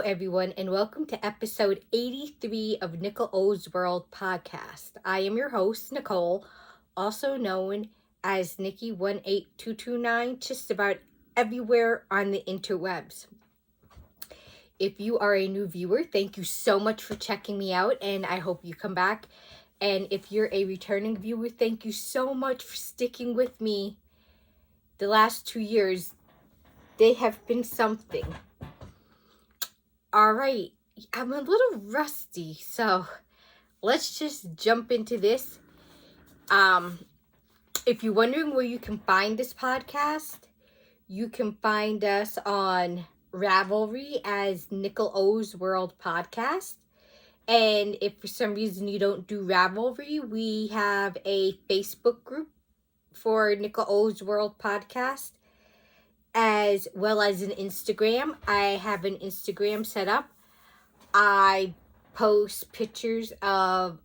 everyone, and welcome to episode 83 of Nicole O's World podcast. I am your host, Nicole, also known as Nikki18229, just about everywhere on the interwebs. If you are a new viewer, thank you so much for checking me out, and I hope you come back. And if you're a returning viewer, thank you so much for sticking with me the last 2 years. They have been something. All right, I'm a little rusty, so let's just jump into this. If you're wondering where you can find this podcast, you can find us on Ravelry as Nicole O's World Podcast. And if for some reason you don't do Ravelry, we have a Facebook group for Nicole O's World Podcast, as well as an Instagram. I have an Instagram set up. I post pictures of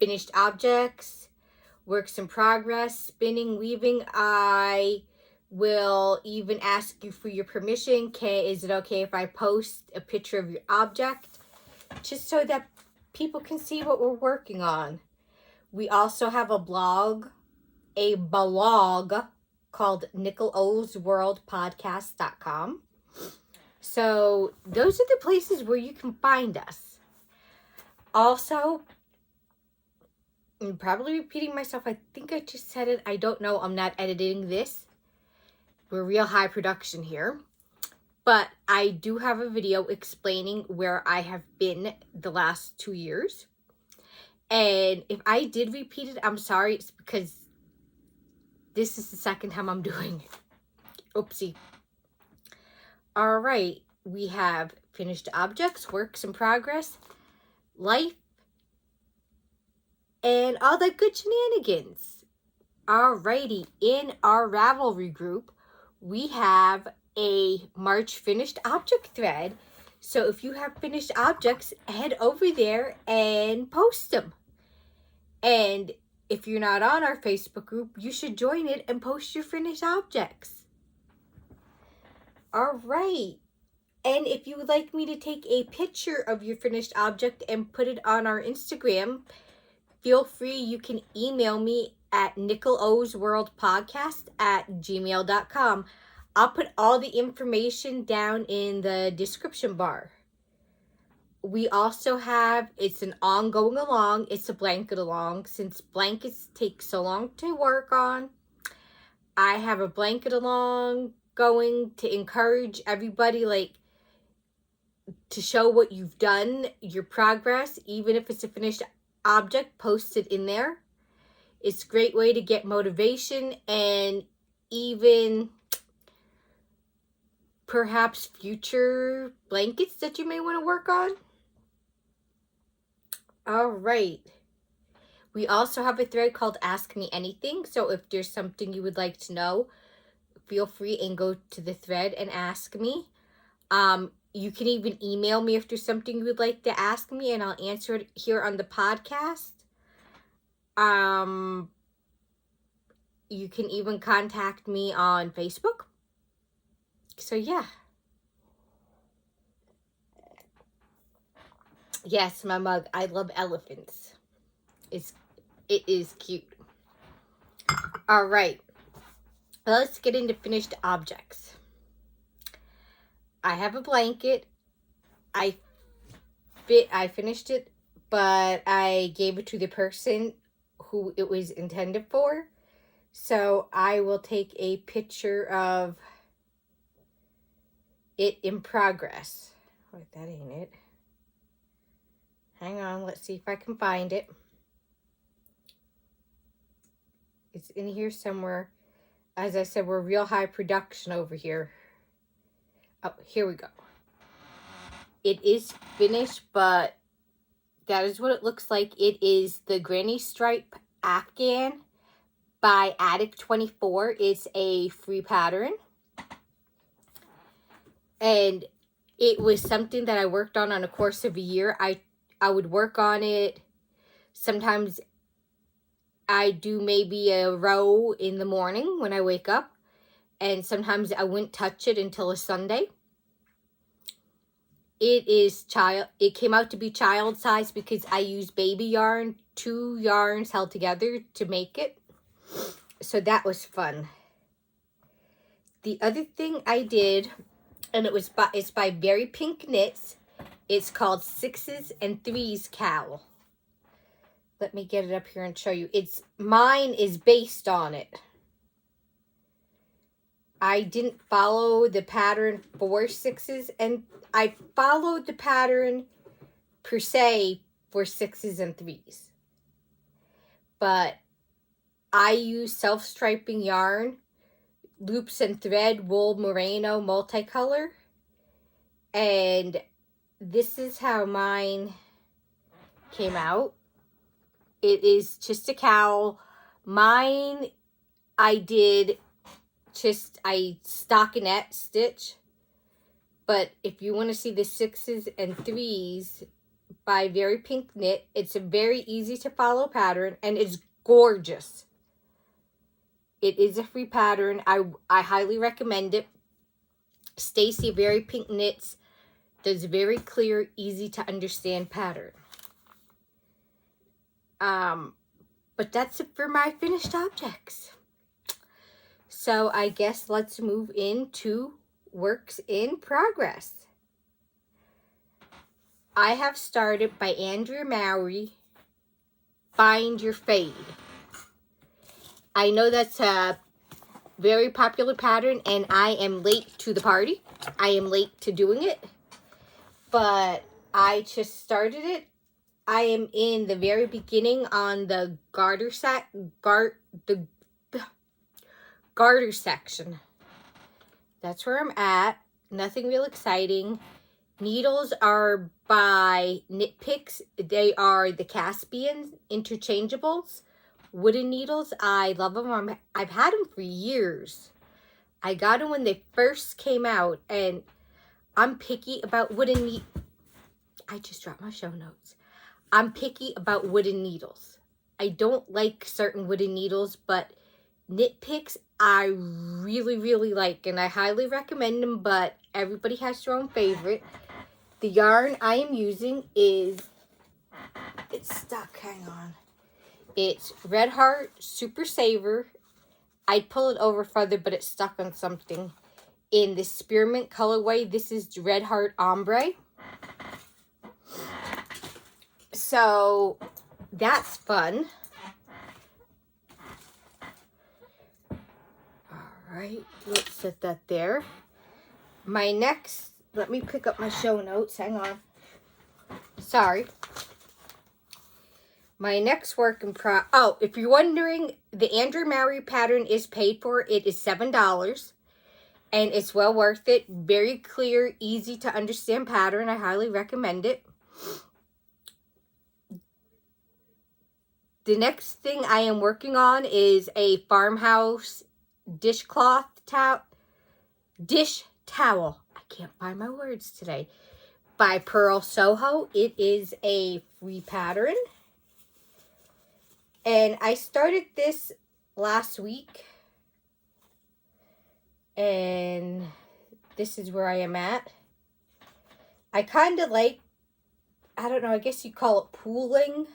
finished objects, works in progress, spinning, weaving. I will even ask you for your permission. Is it okay if I post a picture of your object? Just so that people can see what we're working on. We also have a blog called NicoleO'sWorldPodcast.com. So those are the places where you can find us. Also, I'm probably repeating myself. I think I just said it. I don't know. I'm not editing this. We're real high production here. But I do have a video explaining where I have been the last 2 years. And if I did repeat it, I'm sorry. It's because this is the second time I'm doing it. Oopsie. All right. We have finished objects, works in progress, life, and all that good shenanigans. Alrighty. In our Ravelry group, we have a March finished object thread. So if you have finished objects, head over there and post them. And if you're not on our Facebook group, you should join it and post your finished objects. All right. And if you would like me to take a picture of your finished object and put it on our Instagram, feel free. You can email me at NicoleO'sWorldPodcast@gmail.com. I'll put all the information down in the description bar. We also have, it's an ongoing along, it's a blanket along. Since blankets take so long to work on, I have a blanket along going to encourage everybody, to show what you've done, your progress. Even if it's a finished object, post it in there. It's a great way to get motivation and even perhaps future blankets that you may want to work on. All right. We also have a thread called Ask Me Anything. So if there's something you would like to know, feel free and go to the thread and ask me. You can even email me if there's something you would like to ask me, and I'll answer it here on the podcast. You can even contact me on Facebook. So yeah. Yes, my mug. I love elephants. It is cute. All right. Let's get into finished objects. I have a blanket. I finished it, but I gave it to the person who it was intended for. So I will take a picture of it in progress. Wait, that ain't it. Hang on, let's see if I can find it. It's in here somewhere. As I said, we're real high production over here. Oh, here we go. It is finished, but that is what it looks like. It is the Granny Stripe Afghan by Addict24. It's a free pattern. And it was something that I worked on a course of a year. I would work on it. Sometimes I do maybe a row in the morning when I wake up. And sometimes I wouldn't touch it until a Sunday. It came out to be child size because I used baby yarn, 2 yarns held together to make it. So that was fun. The other thing I did, and it's by Very Pink Knits. It's called 6s and 3s Cowl. Let me get it up here and show you. Mine is based on it. I didn't follow the pattern for 6s, and I followed the pattern per se for 6s and 3s. But I use self-striping yarn, loops and thread, wool merino multicolor, and this is how mine came out. It is just a cowl. Mine, I stockinette stitch. But if you want to see the 6s and 3s by Very Pink Knit, it's a very easy to follow pattern, and it's gorgeous. It is a free pattern. I highly recommend it. Stacy Very Pink Knits does a very clear, easy to understand pattern. But that's it for my finished objects. So I guess let's move into works in progress. I have started by Andrea Mowry, Find Your Fade. I know that's a very popular pattern, and I am late to the party. I am late to doing it, but I just started it. I am in the very beginning on the garter section. That's where I'm at. Nothing real exciting. Needles are by Knit Picks. They are the Caspian interchangeables. Wooden needles. I love them. I've had them for years. I got them when they first came out, and I'm picky about wooden needles. I just dropped my show notes. I'm picky about wooden needles. I don't like certain wooden needles, but Knit Picks I really, really like, and I highly recommend them, but everybody has their own favorite. The yarn I am using it's stuck, hang on. It's Red Heart Super Saver. I'd pull it over further, but it's stuck on something. In the Spearmint colorway, this is Red Heart Ombre. So, that's fun. Alright, let's set that there. My next, let me pick up my show notes, hang on. Sorry. My next work in if you're wondering, the Andrea Mowry pattern is paid for. It is $7. And it's well worth it. Very clear, easy to understand pattern. I highly recommend it. The next thing I am working on is a farmhouse dish towel. I can't find my words today. By Pearl Soho. It is a free pattern. And I started this last week. And this is where I am at. I kind of like, I don't know, I guess you call it pooling.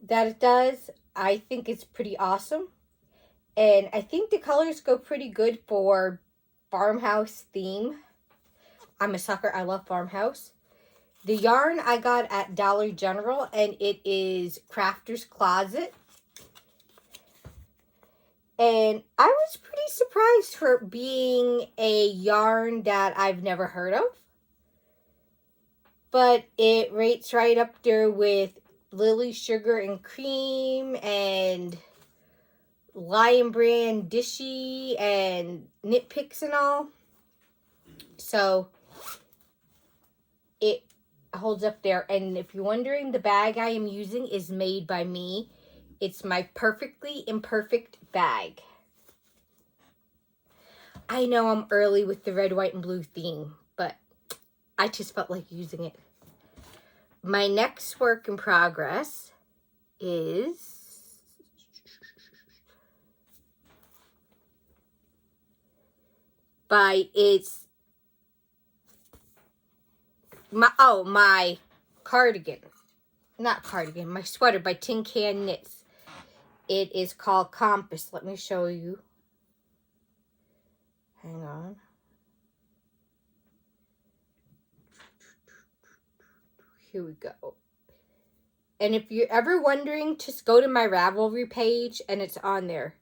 That it does. I think it's pretty awesome. And I think the colors go pretty good for farmhouse theme. I'm a sucker. I love farmhouse. The yarn I got at Dollar General, and it is Crafter's Closet. And I was pretty surprised for it being a yarn that I've never heard of. But it rates right up there with Lily Sugar and Cream and Lion Brand Dishy and Knit Picks and all. So it holds up there. And if you're wondering, the bag I am using is made by me. It's my Perfectly Imperfect bag. I know I'm early with the red, white, and blue theme, but I just felt like using it. My next work in progress is it's my cardigan. Not cardigan, my sweater by Tin Can Knits. It is called Compass. Let me show you. Hang on. Here we go. And if you're ever wondering, just go to my Ravelry page and it's on there.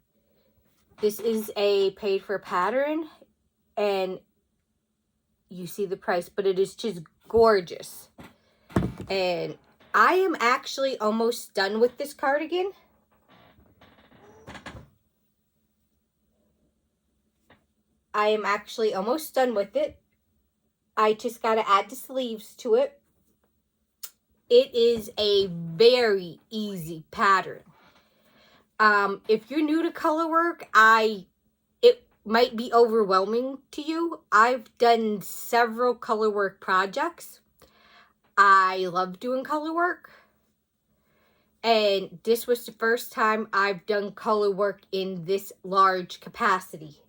This is a paid for pattern and you see the price, but it is just gorgeous. And I am actually almost done with this cardigan. I am actually almost done with it. I just got to add the sleeves to it. It is a very easy pattern. If you're new to color work, it might be overwhelming to you. I've done several color work projects. I love doing color work. And this was the first time I've done color work in this large capacity.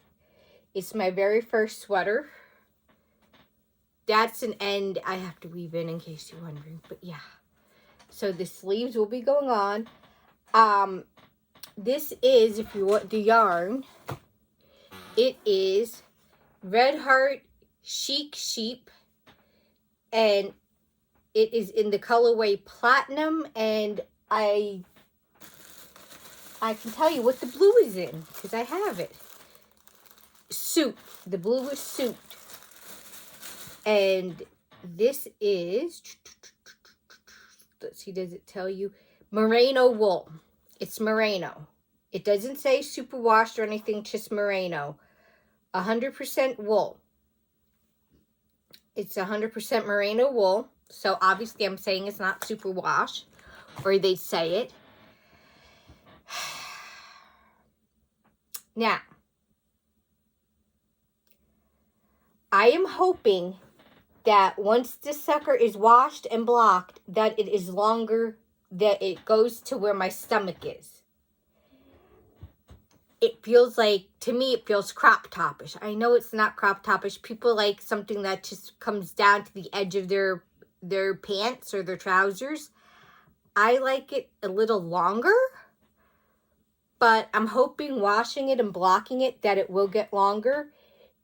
It's my very first sweater. That's an end I have to weave in case you're wondering. But yeah. So the sleeves will be going on. This is, if you want the yarn, it is Red Heart Chic Sheep. And it is in the colorway Platinum. And I can tell you what the blue is in because I have it. Suit. The blue is Suit. And this is, let's see, does it tell you? Merino wool. It's merino. It doesn't say superwash or anything, just merino. 100% wool. It's 100% merino wool. So obviously I'm saying it's not superwash, or they'd say it. Now, I am hoping that once this sucker is washed and blocked, that it is longer, that it goes to where my stomach is. It feels like, to me, it feels crop topish. I know it's not crop topish. People like something that just comes down to the edge of their pants or their trousers. I like it a little longer, but I'm hoping washing it and blocking it that it will get longer.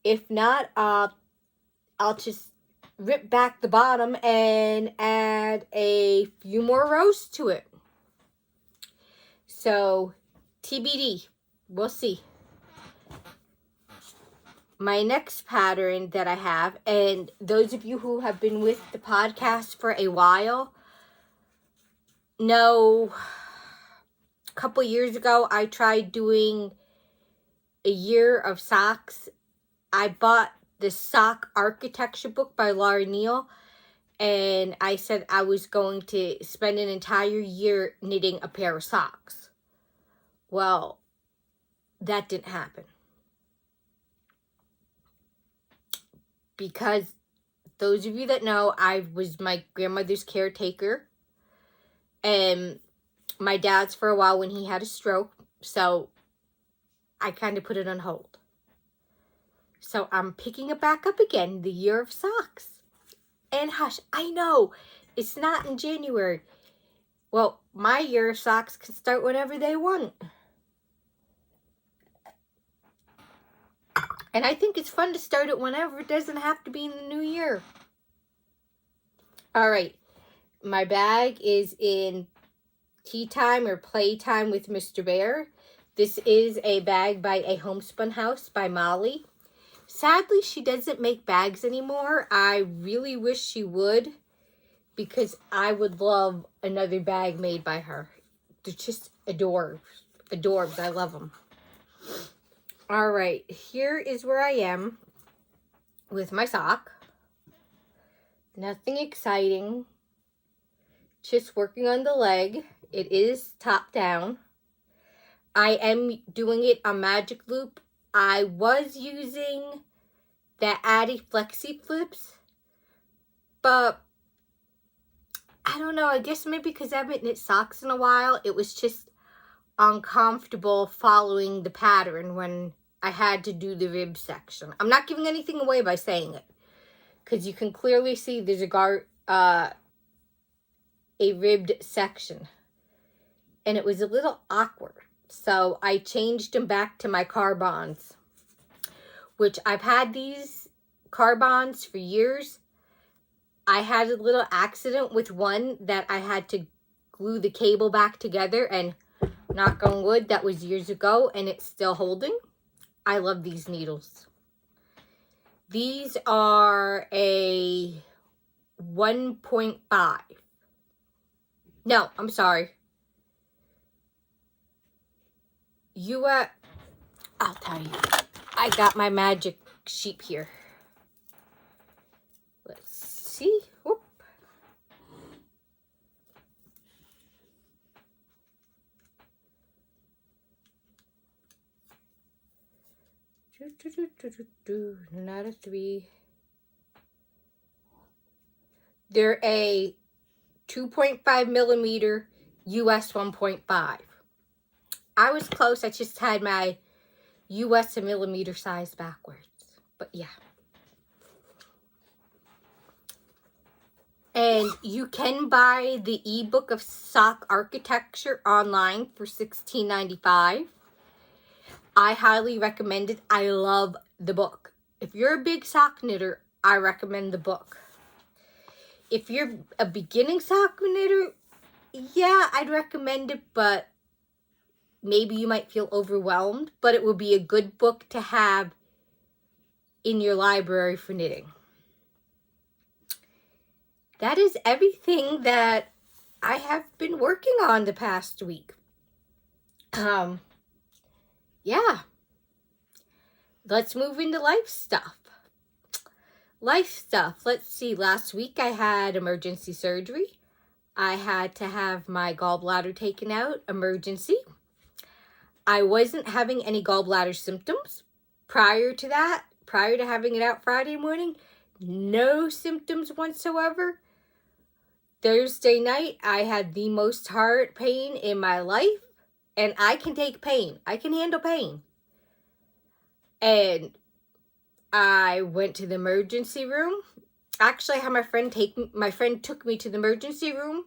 If not, I'll just rip back the bottom and add a few more rows to it. So, TBD. We'll see. My next pattern that I have, and those of you who have been with the podcast for a while know, a couple years ago, I tried doing a year of socks. I bought the sock architecture book by Laura Neal, and I said I was going to spend an entire year knitting a pair of socks. Well, that didn't happen. Because those of you that know, I was my grandmother's caretaker, and my dad's for a while when he had a stroke, so I kind of put it on hold. So I'm picking it back up again, the year of socks. And hush, I know, it's not in January. Well, my year of socks can start whenever they want. And I think it's fun to start it whenever. It doesn't have to be in the new year. All right. My bag is in Tea Time or Playtime with Mr. Bear. This is a bag by A Homespun House by Molly. Sadly, she doesn't make bags anymore. I really wish she would, because I would love another bag made by her. They're just adorbs. Adorbs. I love them. All right. Here is where I am with my sock. Nothing exciting. Just working on the leg. It is top down. I am doing it on Magic Loop. I was using the Addy Flexi Flips, but I don't know. I guess maybe because I haven't knit socks in a while, it was just uncomfortable following the pattern when I had to do the rib section. I'm not giving anything away by saying it. because you can clearly see there's a ribbed section, and it was a little awkward. So I changed them back to my Carbons, which I've had these Carbons for years. I had a little accident with one that I had to glue the cable back together, and knock on wood, that was years ago, and it's still holding. I love these needles. These are a 1.5. No, I'm sorry. I'll tell you. I got my magic sheep here. Let's see. Whoop. Not a 3. They're a 2.5 millimeter US 1.5. I was close. I just had my US a millimeter size backwards. But yeah. And you can buy the ebook of sock architecture online for $16.95. I highly recommend it. I love the book. If you're a big sock knitter, I recommend the book. If you're a beginning sock knitter, yeah, I'd recommend it, but maybe you might feel overwhelmed. But it would be a good book to have in your library for knitting. That is everything that I have been working on the past week. Yeah. Let's move into life stuff. Let's see. Last week I had emergency surgery. I had to have my gallbladder taken out. Emergency. I wasn't having any gallbladder symptoms prior to that. Prior to having it out Friday morning. No symptoms whatsoever. Thursday night, I had the most heart pain in my life. And I can take pain. I can handle pain. And I went to the emergency room. Actually, I had my friend took me to the emergency room.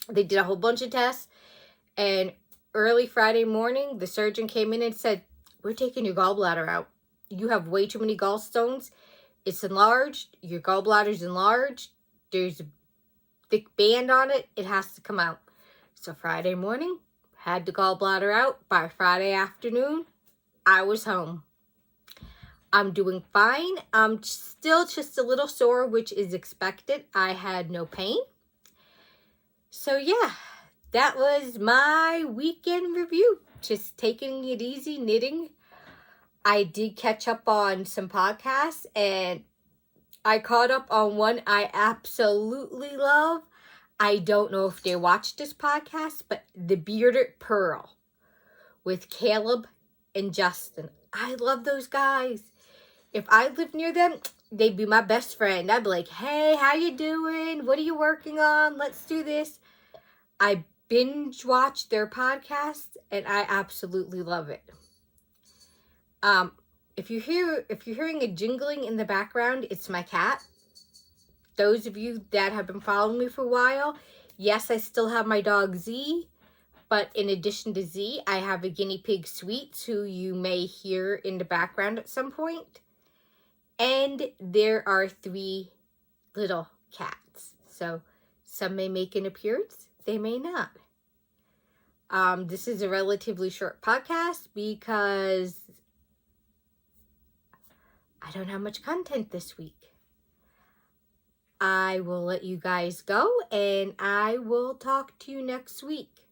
They did a whole bunch of tests. And early Friday morning, the surgeon came in and said, "We're taking your gallbladder out. You have way too many gallstones. It's enlarged. Your gallbladder's enlarged. There's a thick band on it. It has to come out." So Friday morning, had the gallbladder out. By Friday afternoon, I was home. I'm doing fine. I'm still just a little sore, which is expected. I had no pain. So yeah, that was my weekend review. Just taking it easy, knitting. I did catch up on some podcasts, and I caught up on one I absolutely love. I don't know if they watched this podcast, but The Bearded Pearl with Caleb and Justin. I love those guys. If I lived near them, they'd be my best friend. I'd be like, "Hey, how you doing? What are you working on? Let's do this." I binge watch their podcast, and I absolutely love it. If you're hearing a jingling in the background, it's my cat. Those of you that have been following me for a while, yes, I still have my dog Z, but in addition to Z, I have a guinea pig, Sweets, who you may hear in the background at some point. And there are 3 little cats. So some may make an appearance, they may not. This is a relatively short podcast because I don't have much content this week. I will let you guys go, and I will talk to you next week.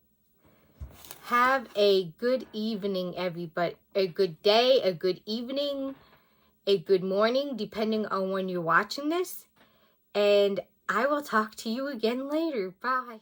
Have a good evening, everybody. A good day, a good evening, a good morning, depending on when you're watching this. And I will talk to you again later. Bye.